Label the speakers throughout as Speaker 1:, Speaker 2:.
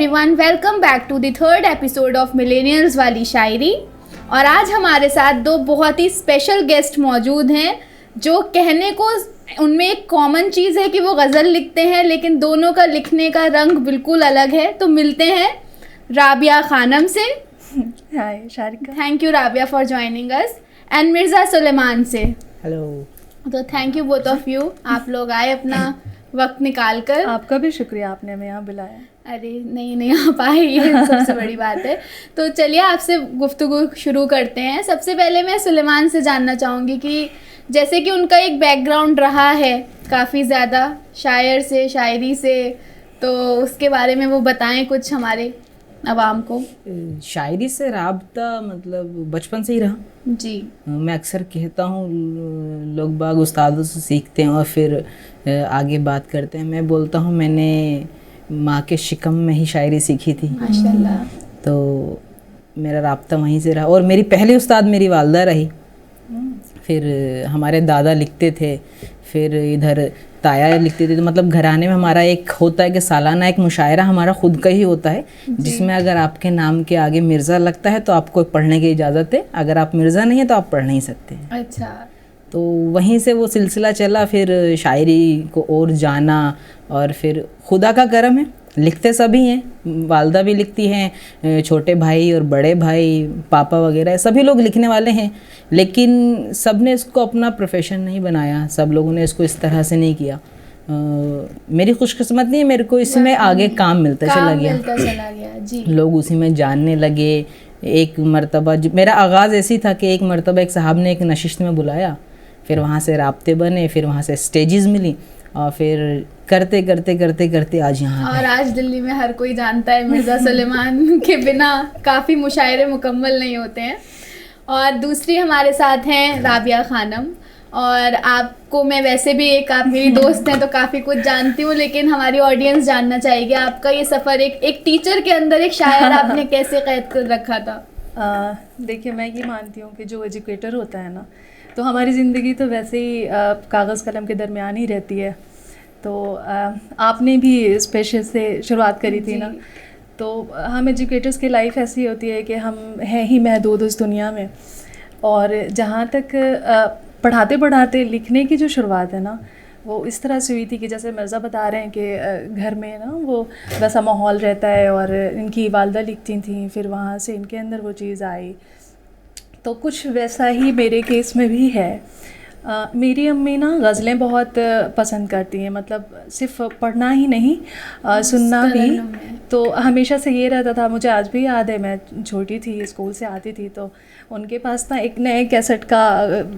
Speaker 1: Everyone, welcome back to the third episode of millennials वाली शायरी। और आज हमारे साथ दो बहुत ही स्पेशल गेस्ट मौजूद हैं जो कहने को उनमें एक कॉमन चीज़ है कि वो गज़ल लिखते हैं, लेकिन दोनों का लिखने का रंग बिल्कुल अलग है। तो मिलते हैं राबिया खानम से।
Speaker 2: Hi Sharika.
Speaker 1: Thank you Rabia for joining us. And Mirza Suleman से।
Speaker 3: हेलो।
Speaker 1: तो thank you both of you, आप लोग आए अपना वक्त निकाल कर।
Speaker 2: आपका भी शुक्रिया, आपने हमें यहाँ बुलाया।
Speaker 1: अरे नहीं आ पाए, ये सबसे बड़ी बात है। तो चलिए आपसे गुफ्तगू शुरू करते हैं। सबसे पहले मैं सुलेमान से जानना चाहूँगी कि जैसे कि उनका एक बैकग्राउंड रहा है काफ़ी ज़्यादा शायर से, शायरी से, तो उसके बारे में वो बताएं कुछ हमारे अवाम को।
Speaker 3: शायरी से राब्ता मतलब बचपन से ही रहा
Speaker 1: जी।
Speaker 3: मैं अक्सर कहता हूँ, लोग बाग उस्तादों से सीखते हैं और फिर आगे बात करते हैं। मैं बोलता हूँ मैंने माँ के शिकम में ही शायरी सीखी थी
Speaker 1: माशाल्लाह।
Speaker 3: तो मेरा राब्ता वहीं से रहा। और मेरी पहली उस्ताद मेरी वालदा रही, फिर हमारे दादा लिखते थे, फिर इधर ताया लिखते थे। तो मतलब घराने में हमारा एक होता है कि सालाना एक मुशायरा हमारा खुद का ही होता है, जिसमें अगर आपके नाम के आगे मिर्ज़ा लगता है तो आपको पढ़ने की इजाज़त है, अगर आप मिर्ज़ा नहीं है तो आप पढ़ नहीं सकते।
Speaker 1: अच्छा।
Speaker 3: तो वहीं से वो सिलसिला चला, फिर शायरी को और जाना। और फिर खुदा का करम है, लिखते सभी हैं, वालदा भी लिखती हैं, छोटे भाई और बड़े भाई, पापा वगैरह सभी लोग लिखने वाले हैं, लेकिन सब ने इसको अपना प्रोफेशन नहीं बनाया, सब लोगों ने इसको इस तरह से नहीं किया। मेरी खुशकिस्मत नहीं है, मेरे को इसी में आगे काम मिलता चला गया
Speaker 1: जी।
Speaker 3: लोग उसी में जानने लगे। एक मरतबा मेरा आगाज़ ऐसी था कि एक मरतबा एक साहब ने एक नशिस्त में बुलाया, फिर वहाँ से राब्ते बने, फिर वहाँ से स्टेजेस मिली, और फिर करते करते करते करते आज यहाँ।
Speaker 1: और आज दिल्ली में हर कोई जानता है मिर्ज़ा सुलेमान के बिना काफ़ी मुशायरे मुकम्मल नहीं होते हैं। और दूसरी हमारे साथ हैं राबिया खानम। और आपको मैं वैसे भी आप मेरी दोस्त हैं तो काफ़ी कुछ जानती हूँ, लेकिन हमारी ऑडियंस जानना चाहेगी आपका ये सफ़र एक टीचर के अंदर एक शायर आपने कैसे कैद कर रखा था।
Speaker 2: देखिए, मैं ये मानती हूँ कि जो एजुकेटर होता है ना, तो हमारी ज़िंदगी तो वैसे ही कागज़ कलम के दरमियान ही रहती है। तो आपने भी इस पेशे से शुरुआत करी थी ना, तो हम एजुकेटर्स की लाइफ ऐसी होती है कि हम हैं ही महदूद उस दुनिया में। और जहाँ तक पढ़ाते पढ़ाते लिखने की जो शुरुआत है ना, वो इस तरह से हुई थी कि जैसे मिर्ज़ा बता रहे हैं कि घर में ना वो वैसा माहौल रहता है और इनकी वालदा लिखती थी, फिर वहाँ से इनके अंदर वो चीज़ आई। तो कुछ वैसा ही मेरे केस में भी है। मेरी अम्मी ना गज़लें बहुत पसंद करती हैं, मतलब सिर्फ पढ़ना ही नहीं, सुनना भी। तो हमेशा से ये रहता था, मुझे आज भी याद है, मैं छोटी थी, स्कूल से आती थी तो उनके पास ना एक नए कैसेट का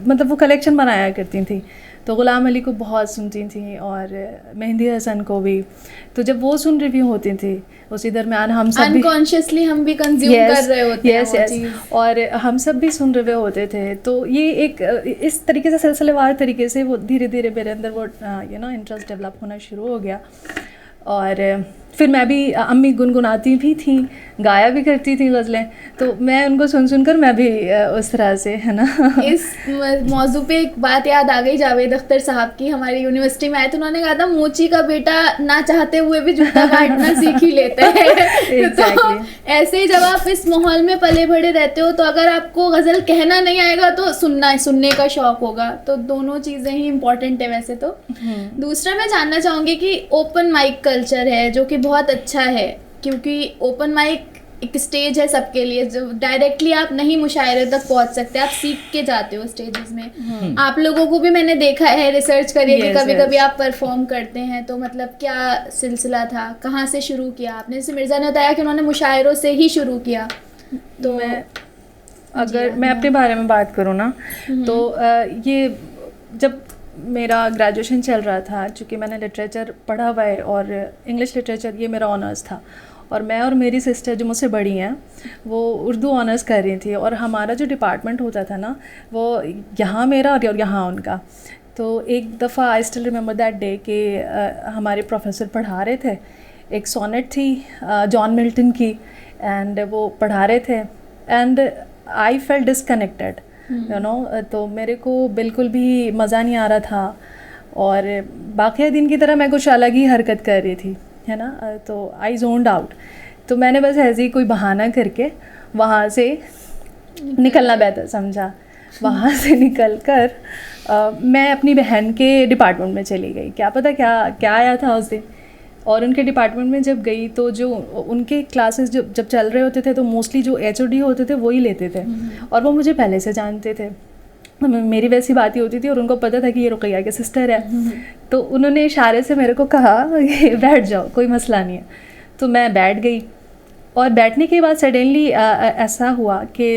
Speaker 2: मतलब वो कलेक्शन बनाया करती थी। तो ग़ुलाम अली को बहुत सुनती थी और मेहंदी हसन को भी। तो जब वो सुन रिव्यू होती थी उसी दरमियान हम सब
Speaker 1: अनकॉन्शियसली हम भी कंज्यूम कर रहे होते हैं वो चीज़,
Speaker 2: और हम सब भी सुन रहे होते थे। तो ये एक इस तरीके से सिलसिलेवार तरीके से वो धीरे धीरे मेरे अंदर वो इंटरेस्ट डेवलप होना शुरू हो गया। और फिर मैं भी, अम्मी गुनगुनाती भी थी, गाया भी करती थी गज़लें, तो मैं उनको सुन सुनकर मैं भी उस तरह से, है ना।
Speaker 1: इस मौजू पे एक बात याद आ गई, जावेद अख्तर साहब की, हमारी यूनिवर्सिटी में आए तो उन्होंने कहा था मोची का बेटा ना चाहते हुए भी जूता काटना सीख ही लेता है। तो ऐसे ही जब आप इस माहौल में पले बढ़े रहते हो तो अगर आपको गज़ल कहना नहीं आएगा तो सुनने का शौक़ होगा, तो दोनों चीज़ें ही इम्पॉर्टेंट है वैसे तो। दूसरा मैं जानना चाहूँगी कि ओपन माइक कल्चर है जो कि बहुत अच्छा है, क्योंकि ओपन माइक एक स्टेज है सबके लिए, जो डायरेक्टली आप नहीं मुशायरे तक पहुंच सकते, आप सीख के जाते हो स्टेजेस में। आप लोगों को भी मैंने देखा है, रिसर्च करिए कि कभी कभी आप परफॉर्म करते हैं, तो मतलब क्या सिलसिला था, कहाँ से शुरू किया आपने? जैसे मिर्ज़ा ने बताया कि उन्होंने मुशायरों से ही शुरू किया, तो
Speaker 2: मैं अपने बारे में बात करूँ ना, तो ये जब मेरा ग्रेजुएशन चल रहा था, चूँकि मैंने लिटरेचर पढ़ा हुआ है और इंग्लिश लिटरेचर ये मेरा ऑनर्स था, और मैं और मेरी सिस्टर जो मुझसे बड़ी हैं वो उर्दू ऑनर्स कर रही थी, और हमारा जो डिपार्टमेंट होता था ना वो यहाँ मेरा और यहाँ उनका। तो एक दफ़ा I still remember that day कि हमारे प्रोफेसर पढ़ा रहे थे, एक सोनेट थी जॉन मिल्टन की, एंड वो पढ़ा रहे थे, and I felt disconnected, you know. तो मेरे को बिल्कुल भी मज़ा नहीं आ रहा था, और बाकी दिन की तरह मैं कुछ अलग ही हरकत कर रही थी, है ना। तो आई जोन्ड आउट। तो मैंने बस ऐसे ही कोई बहाना करके वहाँ से निकलना बेहतर समझा। वहाँ से निकल कर मैं अपनी बहन के डिपार्टमेंट में चली गई। क्या पता क्या क्या आया था उस दिन। और उनके डिपार्टमेंट में जब गई तो जो उनके क्लासेस जब चल रहे होते थे तो मोस्टली जो HOD होते थे वही लेते थे, और वो मुझे पहले से जानते थे। मेरी वैसी बात ही होती थी और उनको पता था कि ये रुक़ैया की सिस्टर है। तो उन्होंने इशारे से मेरे को कहा कि बैठ जाओ, कोई मसला नहीं है। तो मैं बैठ गई, और बैठने के बाद सडनली ऐसा हुआ कि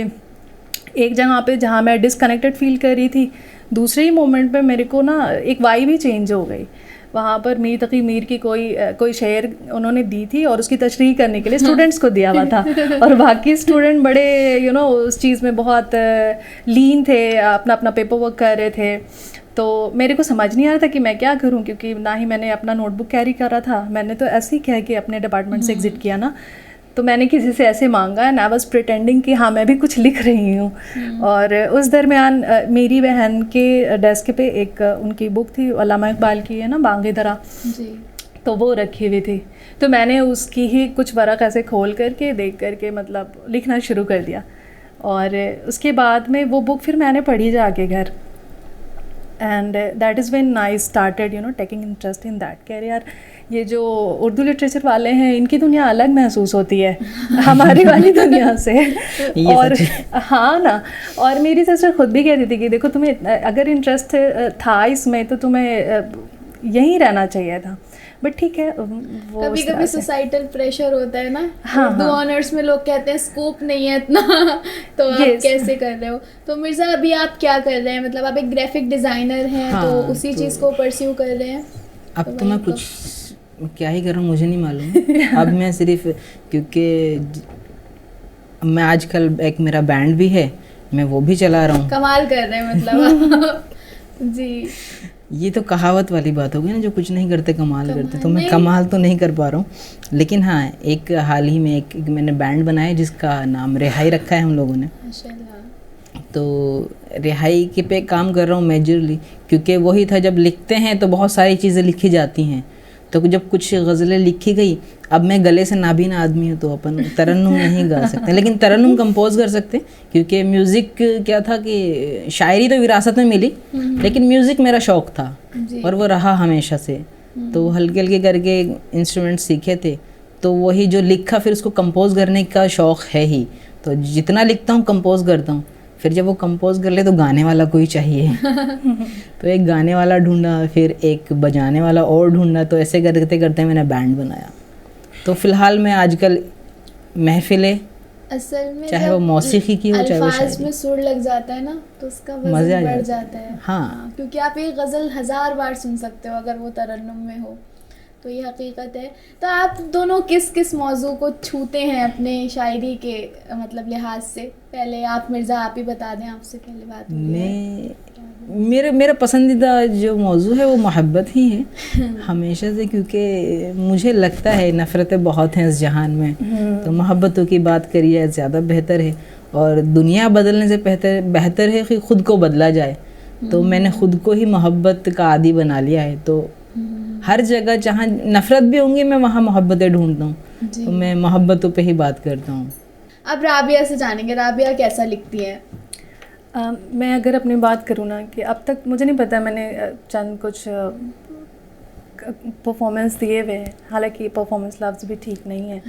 Speaker 2: एक जगह पे जहाँ मैं डिसकनेक्टेड फील कर रही थी, दूसरे ही मोमेंट पे मेरे को ना एक वाइब ही चेंज हो गई। वहाँ पर मीर तकी मीर की कोई शेर उन्होंने दी थी और उसकी तशरीह करने के लिए स्टूडेंट्स को दिया हुआ था, और बाकी स्टूडेंट बड़े उस चीज़ में बहुत लीन थे, अपना अपना पेपर वर्क कर रहे थे। तो मेरे को समझ नहीं आ रहा था कि मैं क्या करूं, क्योंकि ना ही मैंने अपना नोटबुक कैरी कर रहा था। मैंने तो ऐसे ही कह के अपने डिपार्टमेंट से एग्ज़िट किया ना। तो मैंने किसी से ऐसे मांगा एंड आई वाज प्रिटेंडिंग कि हाँ मैं भी कुछ लिख रही हूँ। और उस दरमियान मेरी बहन के डेस्क पे एक उनकी बुक थी, अल्लामा इकबाल की है ना, बांगे दरा जी, तो वो रखी हुई थी। तो मैंने उसकी ही कुछ वरक़ ऐसे खोल करके देख करके मतलब लिखना शुरू कर दिया। और उसके बाद में वो बुक फिर मैंने पढ़ी जाके घर, and that is when I started taking interest in that. कह रहे यार ये जो उर्दू लिटरेचर वाले हैं इनकी दुनिया अलग महसूस होती है हमारी वाली दुनिया से। और हाँ ना, और मेरी सिस्टर खुद भी कहती थी कि देखो तुम्हें अगर इंटरेस्ट था इसमें तो तुम्हें यहीं रहना चाहिए था, बट ठीक है। वो
Speaker 1: कभी कभी सोसाइटल प्रेशर होता है ना। हाँ, उर्दू ऑनर्स में लोग कहते हैं स्कोप नहीं है इतना तो आप कैसे कर रहे हो। तो मिर्ज़ा अभी आप क्या कर रहे हैं, मतलब आप एक ग्राफिक डिज़ाइनर हैं। हाँ, तो उसी चीज़ को परस्यू कर रहे हैं।
Speaker 3: अब तो मैं कुछ क्या ही कर रहा हूँ मुझे नहीं मालूम। अब मैं सिर्फ, क्योंकि मैं आजकल एक मेरा बैंड भी है, मैं वो भी चला रहा हूँ।
Speaker 1: कमाल कर रहे हैं मतलब जी।
Speaker 3: ये तो कहावत वाली बात हो गई ना, जो कुछ नहीं करते कमाल करते। तो मैं कमाल तो नहीं कर पा रहा हूँ, लेकिन हाँ एक हाल ही में एक मैंने बैंड बनाया जिसका नाम रिहाई रखा है हम लोगों ने। तो रिहाई के पे काम कर रहा हूँ मेजरली, क्योंकि वही था जब लिखते हैं तो बहुत सारी चीज़ें लिखी जाती हैं। तो जब कुछ गज़लें लिखी गई, अब मैं गले से नाबीना आदमी हूँ तो अपन तरन्नुम नहीं गा सकते, लेकिन तरन्नुम कंपोज कर सकते, क्योंकि म्यूज़िक क्या था कि शायरी तो विरासत में मिली, लेकिन म्यूज़िक मेरा शौक़ था और वो रहा हमेशा से। तो हल्के हल्के करके इंस्ट्रूमेंट सीखे थे, तो वही जो लिखा फिर उसको कंपोज करने का शौक़ है ही। तो जितना लिखता हूँ कंपोज करता हूँ, फिर जब वो कंपोज कर ले तो गाने वाला कोई चाहिए तो एक गाने वाला ढूंढा, फिर एक बजाने वाला और ढूंढा। तो ऐसे करते करते मैंने बैंड बनाया। तो फ़िलहाल मैं आजकल महफ़िलें,
Speaker 1: असल में
Speaker 3: चाहे वो मौसीकी की हो चाहे वो शायरी
Speaker 1: में सुर लग जाता है ना, तो उसका वज़न बढ़ जाता है।
Speaker 3: हाँ,
Speaker 1: क्योंकि आप एक गज़ल 1000 बार सुन सकते हो अगर वो तरन्नुम में हो, तो ये हकीकत है। तो आप दोनों किस किस मौजू को छूते हैं अपने शायरी के मतलब लिहाज से? पहले आप मिर्ज़ा आप ही बता दें, आपसे पहले बात
Speaker 3: मैं मेरा पसंदीदा जो मौजू है वो मोहब्बत ही है हमेशा से, क्योंकि मुझे लगता है नफ़रतें बहुत हैं इस जहान में, तो मोहब्बतों की बात करिए ज़्यादा बेहतर है। और दुनिया बदलने से बेहतर है कि ख़ुद को बदला जाए। तो मैंने ख़ुद को ही मोहब्बत का आदी बना लिया है। तो हर जगह जहाँ नफ़रत भी होंगी मैं वहाँ मोहब्बतें ढूंढता हूँ, तो मैं मोहब्बतों पे ही बात करता हूँ।
Speaker 1: अब राबिया से जानेंगे, राबिया कैसा लिखती है?
Speaker 2: मैं अगर अपनी बात करूँ ना, कि अब तक मुझे नहीं पता, मैंने चंद कुछ परफॉर्मेंस दिए हुए हैं, हालांकि परफॉर्मेंस लफ्ज़ भी ठीक नहीं है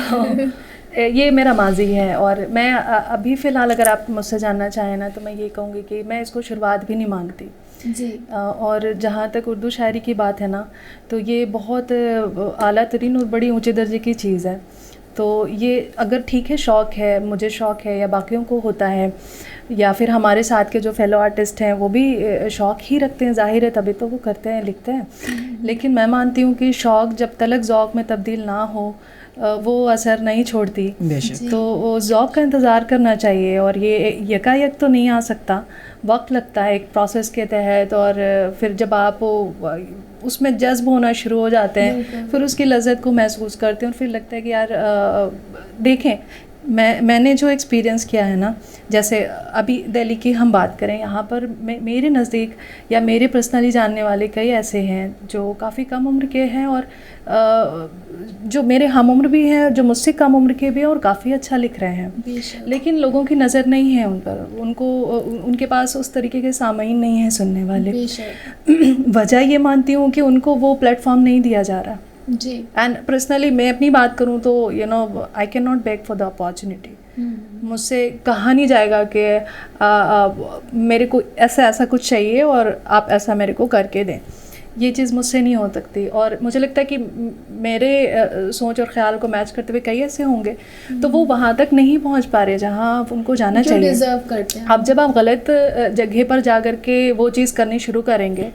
Speaker 2: तो ये मेरा माजी है। और मैं अभी फ़िलहाल अगर आप मुझसे जानना चाहें ना, तो मैं ये कहूँगी कि मैं इसको शुरुआत भी नहीं मानती
Speaker 1: जी।
Speaker 2: और जहाँ तक उर्दू शायरी की बात है ना, तो ये बहुत आला तरीन और बड़ी ऊँचे दर्जे की चीज़ है। तो ये अगर ठीक है, शौक़ है, मुझे शौक़ है या बाकियों को होता है, या फिर हमारे साथ के जो फेलो आर्टिस्ट हैं वो भी शौक़ ही रखते हैं, ज़ाहिर है तभी तो वो करते हैं, लिखते हैं। लेकिन मैं मानती हूँ कि शौक़ जब तलक ज़ौक़ में तब्दील ना हो वो असर नहीं छोड़ती। तो ज़ौक़ का इंतज़ार करना चाहिए, और ये यकायक तो नहीं आ सकता, वक्त लगता है एक प्रोसेस के तहत। और फिर जब आप उसमें जज्ब होना शुरू हो जाते हैं, फिर उसकी लज़्ज़त को महसूस करते हैं, और फिर लगता है कि यार देखें मैंने जो एक्सपीरियंस किया है ना, जैसे अभी दिल्ली की हम बात करें, यहाँ पर मेरे नज़दीक या मेरे पर्सनली जानने वाले कई ऐसे हैं जो काफ़ी कम उम्र के हैं और जो मेरे हम उम्र भी हैं, जो मुझसे कम उम्र के भी हैं और काफ़ी अच्छा लिख रहे हैं, लेकिन लोगों की नज़र नहीं है उन पर, उनके पास उस तरीके के सामीन नहीं है सुनने वाले। वजह ये मानती हूँ कि उनको वो प्लेटफॉर्म नहीं दिया जा रहा
Speaker 1: जी।
Speaker 2: एंड पर्सनली मैं अपनी बात करूँ तो you know I can not bag for the opportunity. मुझसे कहा नहीं जाएगा कि मेरे को ऐसा कुछ चाहिए और आप ऐसा मेरे को करके दें, ये चीज़ मुझसे नहीं हो सकती। और मुझे लगता है कि मेरे सोच और ख्याल को मैच करते हुए कई ऐसे होंगे तो वो वहाँ तक नहीं पहुँच पा रहे जहाँ उनको जाना चाहिए,
Speaker 1: डिजर्व करते हैं।
Speaker 2: अब जब आप गलत जगह पर जा कर के वो चीज़ करनी शुरू करेंगे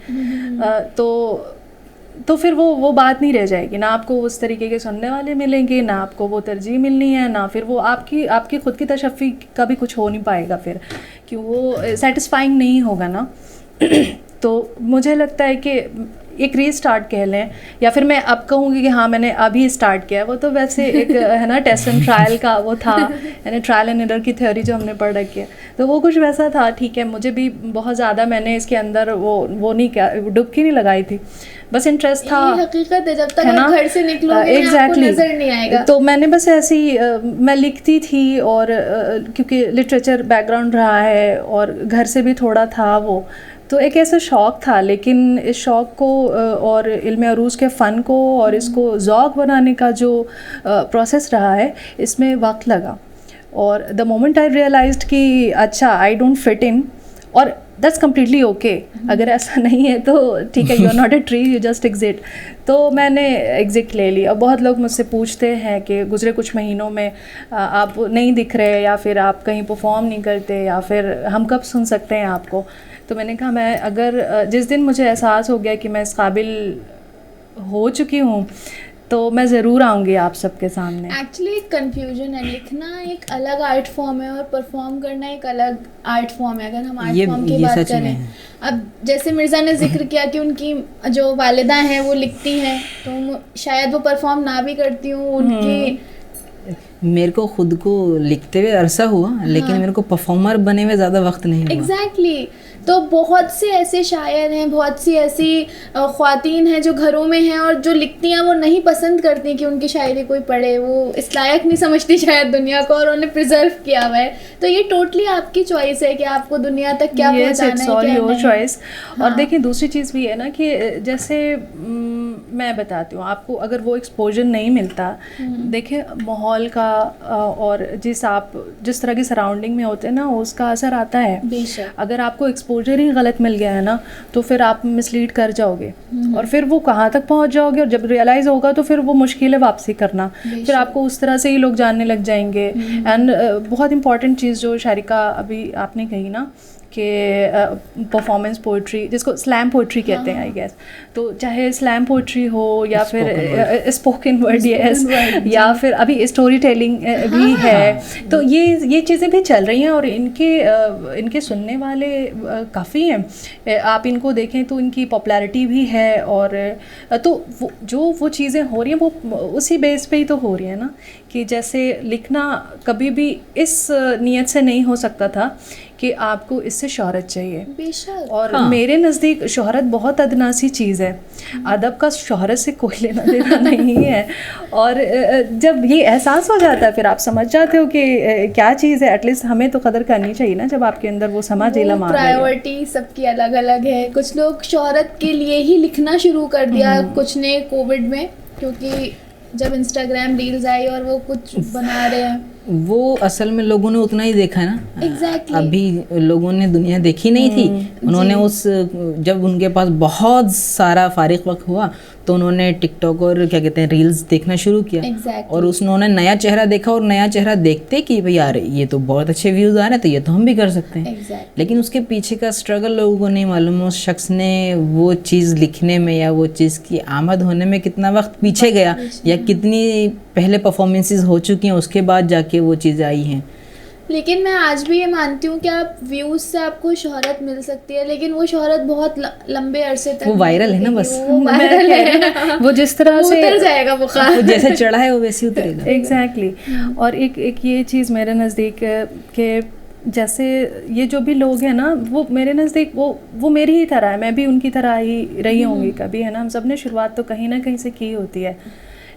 Speaker 2: तो फिर वो बात नहीं रह जाएगी, ना आपको उस तरीके के सुनने वाले मिलेंगे, ना आपको वो तरजीह मिलनी है, ना फिर वो आपकी खुद की तशफ़ी का भी कुछ हो नहीं पाएगा फिर, क्यों वो सेटिस्फाइंग नहीं होगा ना। तो मुझे लगता है कि एक रीस्टार्ट कह लें, या फिर मैं अब कहूँगी कि हाँ मैंने अभी स्टार्ट किया है, वो तो वैसे एक है ना टेस्ट एंड ट्रायल का वो था, यानी ट्रायल एंड एरर की थ्योरी जो हमने पढ़ रखी है, तो वो कुछ वैसा था। ठीक है, मुझे भी बहुत ज़्यादा मैंने इसके अंदर वो नहीं किया, डुबकी नहीं लगाई थी, बस इंटरेस्ट था।
Speaker 1: ये हकीकत है, जब तक आप घर से निकलोगे आपको नजर नहीं आएगा।
Speaker 2: तो मैंने बस ऐसे ही मैं लिखती थी और क्योंकि लिटरेचर बैकग्राउंड रहा है और घर से भी थोड़ा था वो, तो एक ऐसा शौक़ था, लेकिन इस शौक़ को और इल्म अरूज़ के फ़न को और इसको ज़ौक़ बनाने का जो प्रोसेस रहा है, इसमें वक्त लगा। और द मोमेंट आई रियलाइज्ड कि अच्छा आई डोंट फिट इन, और दैट्स कम्प्लीटली ओके, अगर ऐसा नहीं है तो ठीक है, you are not a tree, you just exit. तो मैंने एग्जिट ले ली। अब बहुत लोग मुझसे पूछते हैं कि गुज़रे कुछ महीनों में आप नहीं दिख रहे, या फिर आप कहीं परफॉर्म नहीं करते, या फिर हम कब सुन सकते हैं आपको। तो मैंने कहा मैं अगर जिस दिन मुझे एहसास हो गया कि मैं इस काबिल हो चुकी हूँ तो मैं ज़रूर आऊँगी आप सबके सामने।
Speaker 1: एक्चुअली कंफ्यूजन है, लिखना एक अलग आर्ट फॉर्म है और परफॉर्म करना एक अलग आर्ट फॉर्म है। अगर हम आर्ट फॉर्म की बात करें, अब जैसे मिर्ज़ा ने जिक्र किया कि उनकी जो वालिदा हैं वो लिखती हैं, तो शायद वो परफॉर्म ना भी करती हूँ, उनकी
Speaker 3: मेरे को खुद को लिखते हुए अरसा हुआ, लेकिन मेरे को परफॉर्मर बने हुए ज़्यादा वक्त नहीं हुआ।
Speaker 1: एग्जैक्टली। तो बहुत से ऐसे शायर हैं, बहुत सी ऐसी ख्वातीन हैं जो घरों में हैं और जो लिखती हैं, वो नहीं पसंद करती कि उनकी शायरी कोई पढ़े, वो इस लायक नहीं समझती शायद दुनिया को, और उन्हें प्रिजर्व किया हुआ है। तो ये टोटली आपकी चॉइस है कि आपको दुनिया तक क्या पहुंचाना है, क्या नहीं।
Speaker 2: चॉइस। और देखिए दूसरी चीज़ भी है ना कि जैसे मैं बताती हूँ आपको, अगर वो एक्सपोजर नहीं मिलता, देखिए माहौल का और जिस तरह की सराउंडिंग में होते हैं ना, उसका असर आता है।
Speaker 1: बेशक।
Speaker 2: अगर आपको एक्सपोजर ही गलत मिल गया है ना, तो फिर आप मिसलीड कर जाओगे और फिर वो कहाँ तक पहुँच जाओगे, और जब रियलाइज़ होगा तो फिर वो मुश्किल है वापसी करना, फिर आपको उस तरह से ही लोग जानने लग जाएंगे। एंड बहुत इंपॉर्टेंट चीज़ जो शारिका अभी आपने कही ना कि परफॉर्मेंस पोइट्री, जिसको स्लैम पोइट्री कहते हैं आई गेस, तो चाहे स्लैम पोइट्री हो या फिर स्पोकन वर्ड, यस, या फिर अभी स्टोरी टेलिंग भी है, तो ये चीज़ें भी चल रही हैं और इनके सुनने वाले काफ़ी हैं। आप इनको देखें तो इनकी पॉपुलैरिटी भी है, और तो वो चीज़ें हो रही हैं वो उसी बेस पे ही तो हो रही है ना, कि जैसे लिखना कभी भी इस नीयत से नहीं हो सकता था कि आपको इससे शोहरत चाहिए।
Speaker 1: बेशक।
Speaker 2: और मेरे नज़दीक शोहरत बहुत अदना सी चीज़ है, अदब का शोहरत से कोई लेना देना नहीं है। और जब ये एहसास हो जाता है फिर आप समझ जाते हो कि क्या चीज़ है। एटलीस्ट हमें तो कदर करनी चाहिए ना, जब आपके अंदर वो समझ इल्म आ रही है।
Speaker 1: प्रायोरिटी सबकी अलग अलग है। कुछ लोग शोहरत के लिए ही लिखना शुरू कर दिया, कुछ ने कोविड में, क्योंकि जब इंस्टाग्राम रील्स आई और वो कुछ बना रहे हैं,
Speaker 3: वो असल में लोगों ने उतना ही देखा है ना।
Speaker 1: Exactly.
Speaker 3: अभी लोगों ने दुनिया देखी नहीं थी, उन्होंने जब उनके पास बहुत सारा फारिग वक्त हुआ तो उन्होंने टिकटॉक और क्या कहते हैं रील्स देखना शुरू किया।
Speaker 1: Exactly.
Speaker 3: और उन्होंने नया चेहरा देखा, और नया चेहरा देखते कि भाई यार ये तो बहुत अच्छे व्यूज़ आ रहे हैं, तो ये तो हम भी कर सकते हैं।
Speaker 1: Exactly.
Speaker 3: लेकिन उसके पीछे का स्ट्रगल लोगों को नहीं मालूम, उस शख्स ने वो चीज़ लिखने में या वो चीज़ की आमद होने में कितना वक्त पीछे गया, या कितनी पहले परफॉर्मेंसेस हो चुकी हैं उसके बाद जाके वो चीज़ आई हैं।
Speaker 1: लेकिन मैं आज भी ये मानती हूँ कि आप व्यूज से आपको शोहरत मिल सकती है, लेकिन वो शोहरत बहुत लंबे अरसे तक
Speaker 3: वो वायरल है ना, बस
Speaker 1: वो वायरल है,
Speaker 2: वो जिस तरह से
Speaker 1: उतर जाएगा बुखार,
Speaker 3: वो जैसे चढ़ा है वो वैसे उतरेगा।
Speaker 2: एग्जैक्टली और एक ये चीज़ मेरे नज़दीक के जैसे ये जो भी लोग हैं ना, वो मेरे नज़दीक वो मेरी ही तरह है, मैं भी उनकी तरह ही रही होंगी कभी, है ना। हम सब ने शुरुआत तो कहीं ना कहीं से की होती है,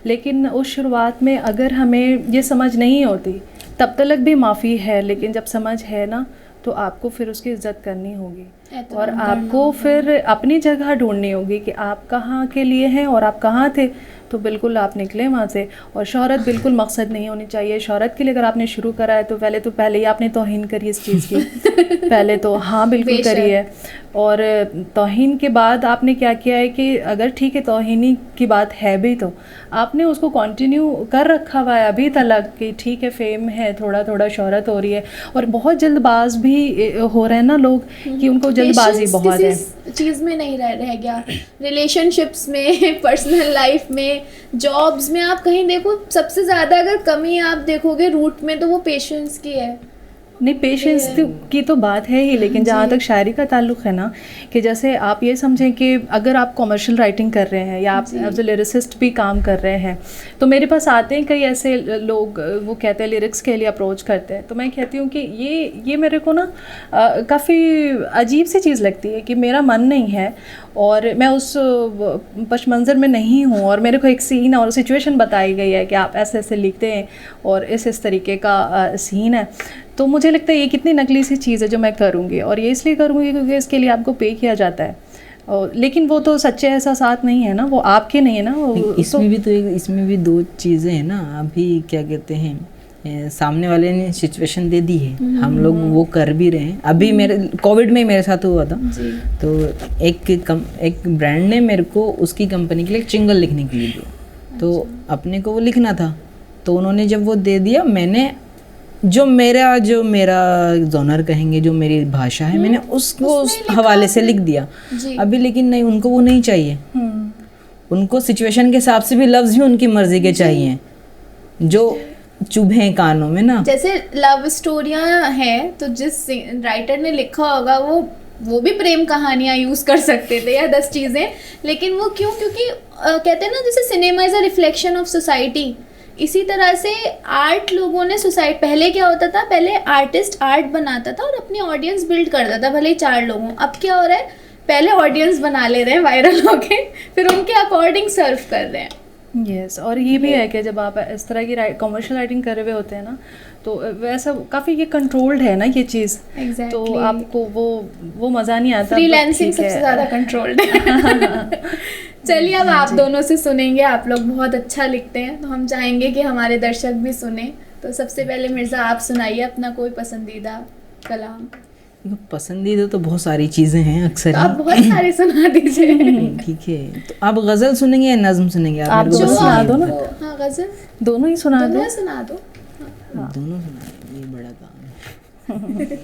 Speaker 2: लेकिन उस शुरुआत में अगर हमें ये समझ नहीं होती तब तक भी माफ़ी है, लेकिन जब समझ है ना तो आपको फिर उसकी इज्जत करनी होगी और आपको फिर अपनी जगह ढूंढनी होगी कि आप कहाँ के लिए हैं और आप कहाँ थे। तो बिल्कुल आप निकले वहाँ से, और शोहरत बिल्कुल मकसद नहीं होनी चाहिए। शोहरत के लिए अगर आपने शुरू करा है तो पहले ही आपने तौहीन करी इस चीज़ की पहले तो हाँ बिल्कुल करी है, और तौहीन के बाद आपने क्या किया है कि अगर ठीक है तौहीनी की बात है भी तो आपने उसको कंटिन्यू कर रखा हुआ है अभी तक कि ठीक है फेम है, थोड़ा थोड़ा शोहरत हो रही है, और बहुत जल्दबाज भी हो रहे हैं ना लोग कि उनको जल्दबाजी बहुत है,
Speaker 1: चीज़ में नहीं रह गया, रिलेशनशिप्स में, पर्सनल लाइफ में, जॉब्स में, आप कहीं देखो सबसे ज़्यादा अगर कमी आप देखोगे रूट में तो वो पेशेंस की है।
Speaker 2: नहीं पेशेंस की तो बात है ही, लेकिन जहाँ तक शायरी का ताल्लुक़ है ना, कि जैसे आप ये समझें कि अगर आप कॉमर्शियल राइटिंग कर रहे हैं या आप एज ए लिरिसिस्ट भी काम कर रहे हैं, तो मेरे पास आते हैं कई ऐसे लोग, वो कहते हैं लिरिक्स के लिए अप्रोच करते हैं, तो मैं कहती हूँ कि ये मेरे को ना काफ़ी अजीब सी चीज़ लगती है कि मेरा मन नहीं है और मैं उस पश मंज़र में नहीं हूँ और मेरे को एक सीन और सिचुएशन बताई गई है कि आप ऐसे ऐसे लिखते हैं और इस तरीके का सीन है, तो मुझे लगता है ये कितनी नकली सी चीज़ है जो मैं करूँगी, और ये इसलिए करूँगी क्योंकि इसके लिए आपको पे किया जाता है, और लेकिन वो तो सच्चे एहसासात नहीं है ना, वो आपके नहीं है ना।
Speaker 3: इसमें भी दो चीज़ें हैं ना। अभी क्या कहते हैं, सामने वाले ने सिचुएशन दे दी है, हम लोग वो कर भी रहे हैं। अभी मेरे कोविड में मेरे साथ हुआ था, तो एक ब्रांड ने मेरे को उसकी कंपनी के लिए एक जिंगल लिखने के लिए दिया, तो अपने को वो लिखना था, तो उन्होंने जब वो दे दिया, मैंने जो मेरा जोनर कहेंगे, जो मेरी भाषा है, मैंने उसको उस हवाले से लिख दिया। अभी लेकिन नहीं, उनको वो नहीं चाहिए, उनको सिचुएशन के हिसाब से भी लफ्ज़ भी उनकी मर्जी के चाहिए जो चुभे कानों में ना।
Speaker 1: जैसे लव स्टोरियां हैं तो जिस राइटर ने लिखा होगा वो भी प्रेम कहानियां यूज कर सकते थे या 10 चीजें, लेकिन वो क्योंकि कहते हैं ना जैसे cinema is a reflection of society, इसी तरह से आर्ट लोगों ने सोसाइटी, पहले क्या होता था, पहले आर्टिस्ट आर्ट बनाता था और अपनी ऑडियंस बिल्ड करता था, भले ही 4 लोगों। अब क्या हो रहा है, पहले ऑडियंस बना ले रहे हैं वायरल होके, फिर उनके अकॉर्डिंग सर्व कर रहे हैं।
Speaker 2: यस और ये भी है कि जब आप इस तरह की कॉमर्शियल राइटिंग कर रहे होते हैं ना, तो वैसा काफ़ी ये कंट्रोल्ड है ना ये चीज़, तो आपको वो मज़ा नहीं आता।
Speaker 1: फ्रीलांसिंग सबसे ज़्यादा कंट्रोल्ड है। चलिए अब आप दोनों से सुनेंगे, आप लोग बहुत अच्छा लिखते हैं तो हम चाहेंगे कि हमारे दर्शक भी सुने। तो सबसे पहले मिर्ज़ा आप सुनाइए अपना कोई पसंदीदा कलाम।
Speaker 3: पसंदीदा तो बहुत सारी चीज़ें हैं, अक्सर
Speaker 1: तो आप बहुत सारी सुना दीजिए।
Speaker 3: ठीक है, तो आप गज़ल सुनेंगे या नज़्म सुनेंगे?
Speaker 2: आप जो सुना दो ना।
Speaker 1: हाँ गज़ल
Speaker 2: दोनों ही सुना दो।
Speaker 1: दोनों सुना दो।
Speaker 3: दोनों सुना, ये बड़ा काम है।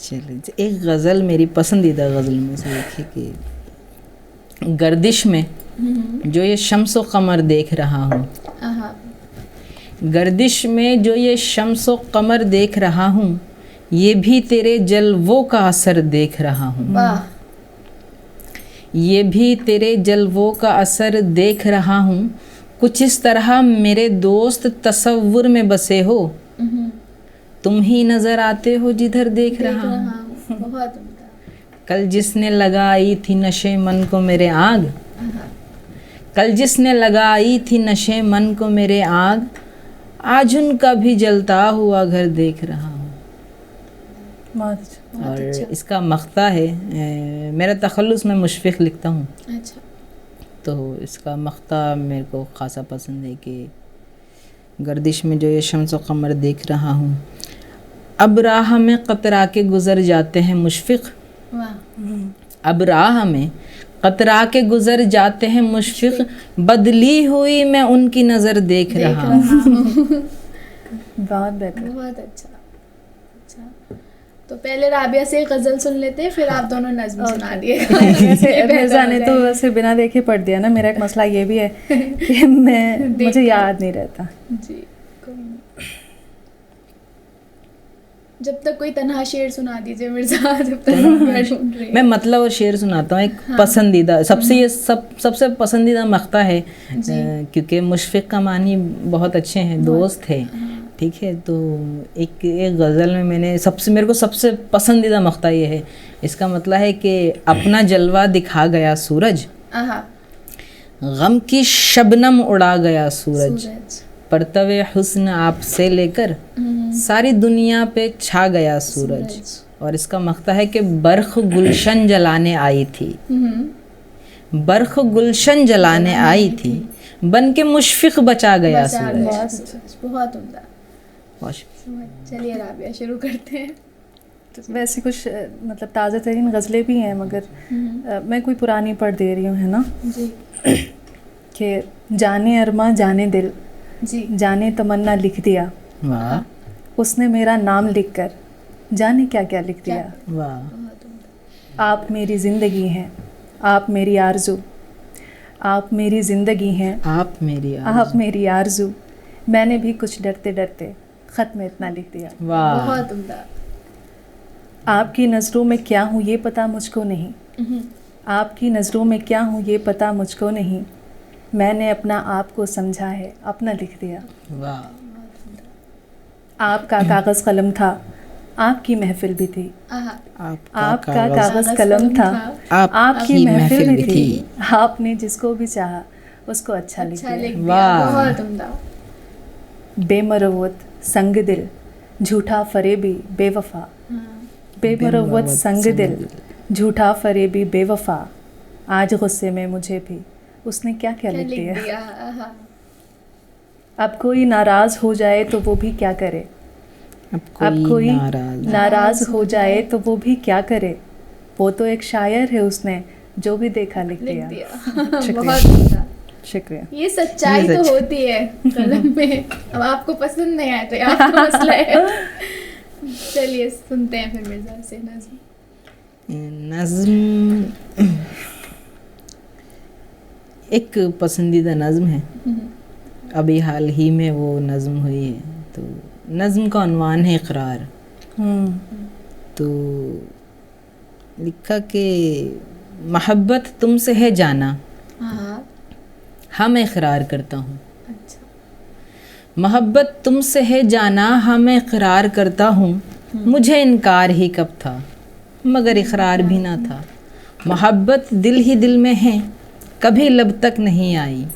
Speaker 3: चलिए एक गज़ल मेरी पसंदीदा गज़ल में से एक है कि गर्दिश में जो ये शम्स व कमर देख रहा हूँ, गर्दिश में जो ये शम्स व कमर देख रहा हूँ, ये भी तेरे जलवों का असर देख रहा हूँ, ये भी तेरे जलवों का असर देख रहा हूँ, कुछ इस तरह मेरे दोस्त तसव्वुर में बसे हो, तुम ही नज़र आते हो जिधर देख रहा हूँ।
Speaker 1: बहुत
Speaker 3: कल जिसने लगाई थी नशे मन को मेरे आग, कल जिसने लगाई थी नशे मन को मेरे आग, आज उनका भी जलता हुआ घर देख रहा हूँ। और इसका मख्ता है, मेरा तखल्लुस में मुशफ़िक़ लिखता हूँ।
Speaker 1: अच्छा।
Speaker 3: तो इसका मख्ता मेरे को ख़ासा पसंद है कि गर्दिश में जो ये शम्स व कमर देख रहा हूँ, अब राह में कतरा के गुज़र जाते हैं मुशफ़िक़, अब राह में कतरा के गुज़र जाते हैं मुशफ़िक़, बदली हुई मैं उनकी नज़र देख रहा हूँ।
Speaker 2: बहुत बेहतर,
Speaker 1: बहुत अच्छा। तो पहले राबिया से गज़ल सुन लेते हैं, फिर आप दोनों नज़्म सुना दिएगा।
Speaker 2: मिर्ज़ा ने तो वैसे बिना देखे पढ़ दिया ना। मेरा एक मसला ये भी है कि मुझे याद नहीं रहता।
Speaker 1: जी कोई नहीं। जब तक कोई तन्हा शेर सुना दीजिए मिर्जा, जब तक राबिया ढूंढ रही है।
Speaker 3: मैं मतलब और शेर सुनाता हूँ एक पसंदीदा, सबसे ये सबसे पसंदीदा मक्ता है, क्योंकि मुशफ़िक़ का मानी बहुत अच्छे हैं, दोस्त है, ठीक है। तो एक गज़ल में मैंने मेरे को सबसे पसंदीदा मक्ता ये है, इसका मतलब है कि अपना जलवा दिखा गया सूरज, गम की शबनम उड़ा गया सूरज, परतवे हुस्न आपसे लेकर सारी दुनिया पे छा गया सूरज। और इसका मक्ता है कि बर्ख गुलशन जलाने आई थी, बर्ख गुलशन जलाने आई थी, बन के मुशफ़िक़ बचा गया सूरज।
Speaker 1: बहुत उम्दा। चलिए राबिया शुरू करते हैं।
Speaker 2: तो वैसे कुछ मतलब ताज़ा तरीन गज़लें भी हैं, मगर मैं कोई पुरानी पढ़ दे रही हूँ, है ना
Speaker 1: जी।
Speaker 2: कि जाने अरमा जाने दिल
Speaker 1: जी,
Speaker 2: जाने तमन्ना लिख दिया,
Speaker 3: वाह
Speaker 2: उसने मेरा नाम लिख कर जाने क्या क्या लिख दिया।
Speaker 3: वाह।
Speaker 2: आप मेरी ज़िंदगी हैं, आप मेरी आरज़ू, आप मेरी ज़िंदगी हैं,
Speaker 3: आप मेरी
Speaker 2: आरज़ू, मैंने भी कुछ डरते डरते ख़त में इतना लिख दिया।
Speaker 3: वाह।
Speaker 1: बहुत उम्दा।
Speaker 2: आपकी नज़रों में क्या हूँ ये पता मुझको नहीं, आपकी नज़रों में क्या हूँ ये पता मुझको नहीं, मैंने अपना आप को समझा है अपना लिख दिया।
Speaker 3: वाह।
Speaker 2: आपका कागज़ कलम था, आपकी महफिल भी थी, आपका कागज़ कलम था, आपकी महफिल भी थी, आपने जिसको भी चाहा उसको अच्छा लिख दिया।
Speaker 1: वाह, बहुत उम्दा।
Speaker 2: बेमरवत संग दिल झूठा फरेबी बेवफा, बेमरवत संग दिल झूठा फरेबी बेवफा, आज गुस्से में मुझे भी उसने क्या क्या लिख दिया। अब कोई नाराज़ हो जाए तो वो भी क्या करे, अब कोई नाराज़ हो जाए तो वो भी क्या करे, वो तो एक शायर है उसने जो भी देखा लिख दिया।
Speaker 1: बहुत
Speaker 2: शुक्रिया।
Speaker 1: ये सच्चाई तो होती है कलम में, अब आपको पसंद नहीं आया तो आपका मसला है। चलिए सुनते हैं फिर मिर्जा से
Speaker 3: नज़्म। एक पसंदीदा नज़्म है, अभी हाल ही में वो नज़्म हुई है। तो नज़्म का उन्वान है इक़रार। तो लिखा कि मोहब्बत तुमसे है जाना, हाँ मैं इक़रार करता हूँ। मोहब्बत तुमसे है जाना, हाँ मैं इक़रार करता हूँ, मुझे इनकार ही कब था मगर इक़रार भी ना था। मोहब्बत दिल ही दिल में है, कभी लब तक नहीं आई,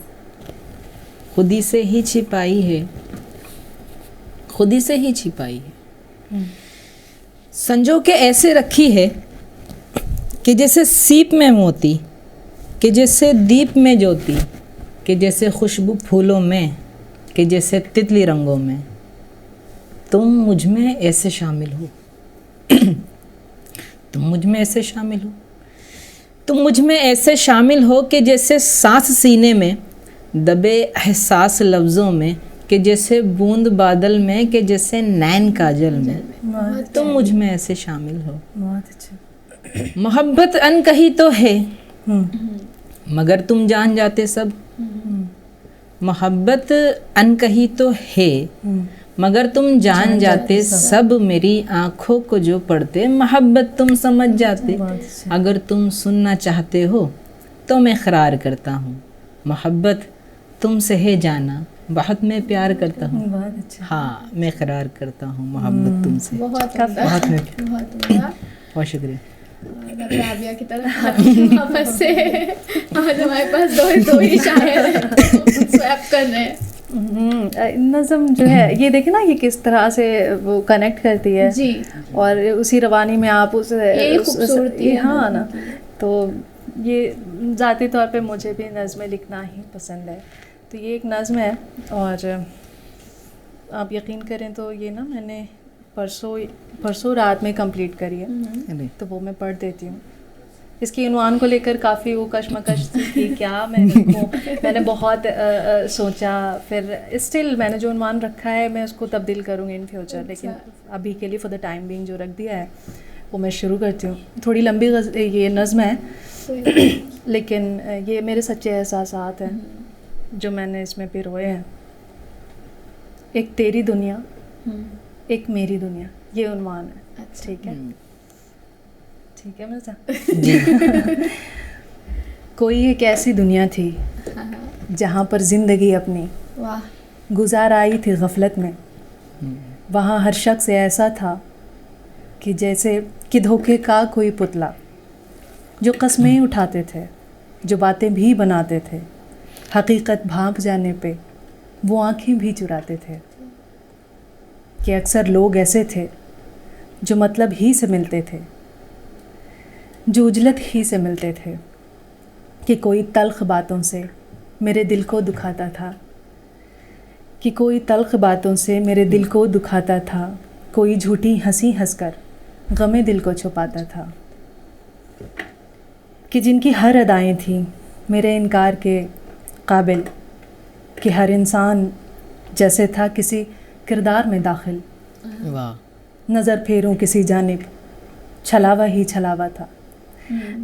Speaker 3: खुदी से ही छिपाई है, खुदी से ही छिपाई है। संजो के ऐसे रखी है कि जैसे सीप में मोती, कि जैसे दीप में ज्योति, कि जैसे खुशबू फूलों में, कि जैसे तितली रंगों में। तुम मुझ में ऐसे शामिल हो, तुम मुझ में ऐसे शामिल हो, तुम मुझ में ऐसे शामिल हो कि जैसे सांस सीने में, दबे एहसास लफ्ज़ों में, कि जैसे बूंद बादल में, कि जैसे नैन काजल में। तुम मुझ में ऐसे शामिल हो।
Speaker 2: बहुत अच्छा।
Speaker 3: मोहब्बत अनकही तो है मगर तुम जान जाते सब, मोहब्बत अनकही तो है मगर तुम जान जाते सब, मेरी आँखों को जो पढ़ते मोहब्बत तुम समझ जाते। अगर तुम सुनना चाहते हो तो मैं इक़रार करता हूँ, मोहब्बत तुमसे है जाना, बहुत मैं प्यार करता हूँ। हाँ मैं इक़रार करता हूँ मोहब्बत तुमसे। बहुत शुक्रिया।
Speaker 1: राबिया की तरफ वापस से आज हमारे पास दो ही शायर हैं, स्वैप कर रहे हैं।
Speaker 2: नज़म जो है ये देखे ना, ये किस तरह से वो कनेक्ट करती है
Speaker 1: जी,
Speaker 2: और उसी रवानी में आप
Speaker 1: खूबसूरती है।
Speaker 2: हाँ ना, तो ये ज़ाती तौर पे मुझे भी नज़में लिखना ही पसंद है। तो ये एक नज़म है और आप यकीन करें तो ये ना मैंने परसों रात में कंप्लीट करी है, तो वो मैं पढ़ देती हूँ। इसकी उन्वान को लेकर काफ़ी वो कशमकश थी क्या मैं लिखूँ, मैंने बहुत सोचा, फिर स्टिल मैंने जो उन्वान रखा है मैं उसको तब्दील करूँगी इन फ्यूचर, लेकिन अभी के लिए फॉर द टाइम बीइंग जो रख दिया है वो मैं शुरू करती हूँ। थोड़ी लंबी ये नज़्म है लेकिन ये मेरे सच्चे एहसासात हैं जो मैंने इसमें पिरोए हैं। एक तेरी दुनिया, एक मेरी दुनिया, ये उन्वान है।
Speaker 1: अच्छा।
Speaker 2: ठीक है, ठीक है मिर्ज़ा।
Speaker 3: जी।
Speaker 2: कोई एक ऐसी दुनिया थी जहाँ पर ज़िंदगी अपनी
Speaker 1: वाह।
Speaker 2: गुजार आई थी गफलत में। वहाँ हर शख्स ऐसा था कि जैसे कि धोखे का कोई पुतला, जो कस्में उठाते थे, जो बातें भी बनाते थे, हकीकत भांप जाने पे वो आंखें भी चुराते थे। कि अक्सर लोग ऐसे थे जो मतलब ही से मिलते थे, जो उजलत ही से मिलते थे। कि कोई तल्ख बातों से मेरे दिल को दुखाता था, कि कोई तल्ख बातों से मेरे दिल को दुखाता था, कोई झूठी हंसी हंसकर गमे दिल को छुपाता था। कि जिनकी हर अदाएं थीं मेरे इनकार के काबिल, कि हर इंसान जैसे था किसी किरदार में दाखिल।
Speaker 3: वाह।
Speaker 2: नज़र फेरूं किसी जानिब छलावा ही छलावा था,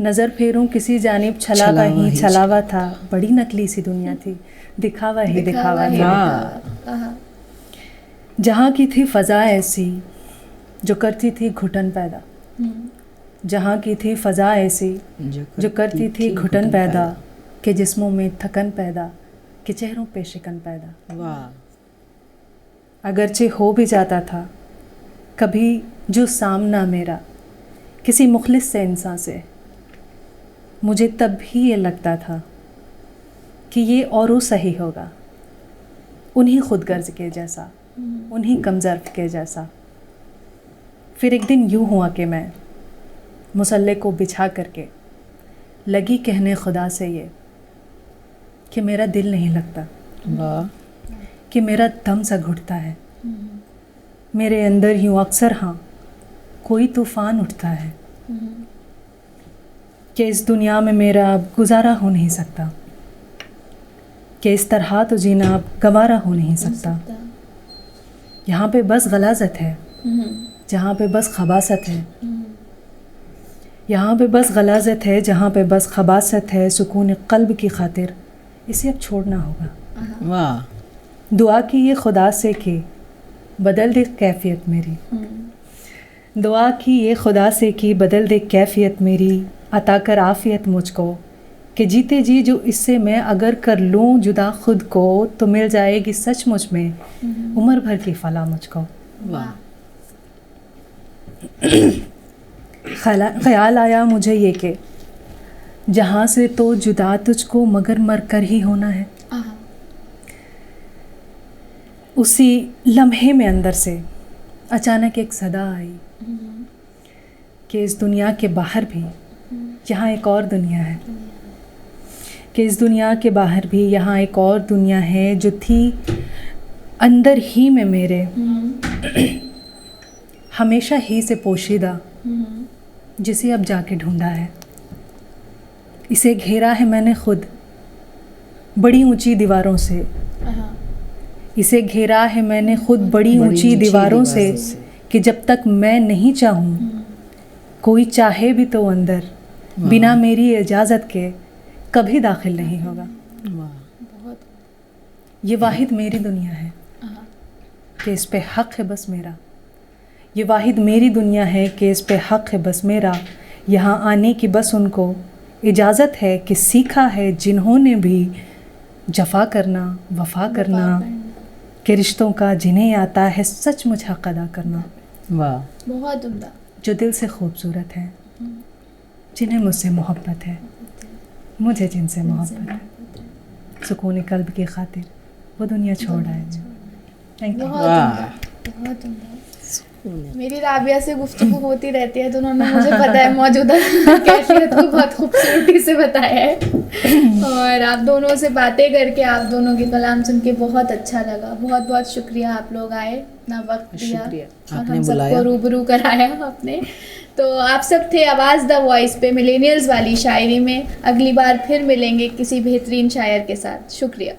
Speaker 2: नज़र फेरूं किसी जानिब छलावा ही छलावा था। बड़ी नकली सी दुनिया थी, दिखावा ही दिखावा था। जहाँ की थी फ़ज़ा ऐसी जो करती थी घुटन पैदा, जहाँ की थी फ़ज़ा ऐसी जो करती थी घुटन पैदा, के जिस्मों में थकन पैदा, के चेहरों पे शिकन पैदा।
Speaker 3: वाह।
Speaker 2: अगरचे हो भी जाता था कभी जो सामना मेरा किसी मुखलिस से इंसान से, मुझे तब भी ये लगता था कि ये औरों सही होगा, उन्हीं खुदगर्ज के जैसा, उन्हीं कमज़र्फ के जैसा। फिर एक दिन यूँ हुआ कि मैं मुसल्ले को बिछा करके लगी कहने खुदा से ये कि मेरा दिल नहीं लगता,
Speaker 3: वाह।
Speaker 2: कि मेरा दम सा घुटता है, मेरे अंदर यूँ अक्सर हाँ कोई तूफ़ान उठता है, कि इस दुनिया में मेरा अब गुजारा हो नहीं सकता, कि इस तरह तो जीना अब गवारा हो नहीं सकता। यहाँ पे बस गलाज़त है, जहाँ पे बस खबासत है, यहाँ पे बस गलाज़त है, जहाँ पे बस खबासत है। सुकून क़ल्ब की खातिर इसे अब छोड़ना होगा।
Speaker 3: वाह।
Speaker 2: दुआ की ये खुदा से कि बदल दे कैफियत मेरी, दुआ की ये खुदा से कि बदल दे कैफियत मेरी, अता कर आफ़ियत मुझको, कि जीते जी जो इससे मैं अगर कर लूँ जुदा खुद को, तो मिल जाएगी सचमुच में उम्र भर की फला मुझको।
Speaker 3: वाह।
Speaker 2: ख्याल आया मुझे ये कि जहाँ से तो जुदा तुझको मगर मर कर ही होना है। उसी लम्हे में अंदर से अचानक एक सदा आई कि इस दुनिया के बाहर भी यहाँ एक और दुनिया है, कि इस दुनिया के बाहर भी यहाँ एक और दुनिया है जो थी अंदर ही में मेरे, हमेशा ही से पोशीदा, जिसे अब जाके ढूंढा है। इसे घेरा है मैंने खुद बड़ी ऊंची दीवारों से, इसे घेरा है मैंने खुद बड़ी ऊंची दीवारों से, कि जब तक मैं नहीं चाहूँ कोई चाहे भी तो अंदर बिना मेरी इजाज़त के कभी दाखिल नहीं होगा। ये वाहिद मेरी दुनिया है कि इस पे हक़ है बस मेरा, ये वाहिद मेरी दुनिया है कि इस पे हक़ है बस मेरा। यहाँ आने की बस उनको इजाज़त है कि सीखा है जिन्होंने भी जफ़ा करना वफ़ा करना, कि रिश्तों का जिन्हें आता है सचमुच हक़ अदा करना।
Speaker 3: वाह।
Speaker 1: बहुत उम्दा।
Speaker 2: जो दिल से खूबसूरत है, जिन्हें मुझसे मोहब्बत है, मुझे जिनसे मोहब्बत है, सुकून क़ल्ब की खातिर वो दुनिया छोड़ आए। Thank you.
Speaker 1: बहुत उम्दा। मेरी राबिया से गुफ्तगू होती रहती है तो उन्होंने मुझे पता है मौजूदा कैफियत को बहुत खूबसूरती से बताया है, और आप दोनों से बातें करके, आप दोनों के कलाम सुन के बहुत अच्छा लगा। बहुत बहुत शुक्रिया, आप लोग आए, ना वक्त दिया और हम सबको रूबरू कराया आपने। तो आप सब थे आवाज़ द वॉइस पे मिलेनियल्स वाली शायरी में। अगली बार फिर मिलेंगे किसी बेहतरीन शायर के साथ। शुक्रिया।